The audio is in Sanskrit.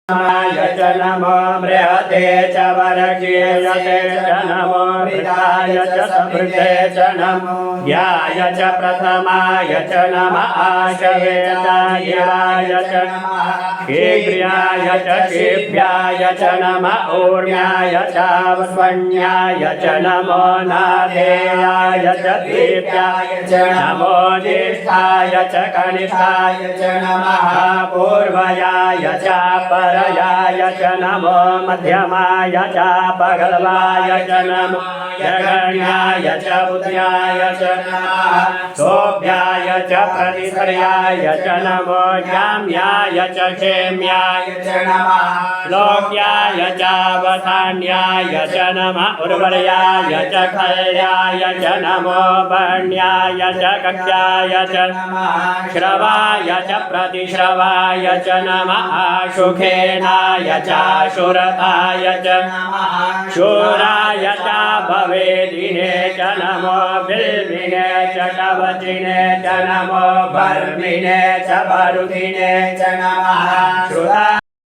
च नमो बृहते च वर्गीयते च नमो मृताय च समृद्धे च नमो याय च प्रथमाय च नम आशवे च गिराय च शीघ्राय च शीभ्याय च नम ऊर्ण्याय च वस्वन्याय च नमो नादेयाय च दीप्याय च नमो ज्येष्ठाय च कनिष्ठाय च नमः पूर्वयाय च परयाय च नमो मध्यमाय च पगल्वाय च नमो जगण्याय च बुद्ध्याय च नमः शोभ्याय च प्रतिसर्याय च नमो जाम्याय च क्षेम्याय च नमः लोक्याय च वसान्याय च नमः उर्वर्याय च खल्याय च नमो वर्ण्याय च कक्ष्याय च नमः श्रवाय च प्रतिश्रवाय च नमः सुखेनाय च शुरताय च नमः शूराय च भवेदिने च नमो बिल्बिने च कवचिने च नमो भर्मिने च भरुदिने च नमः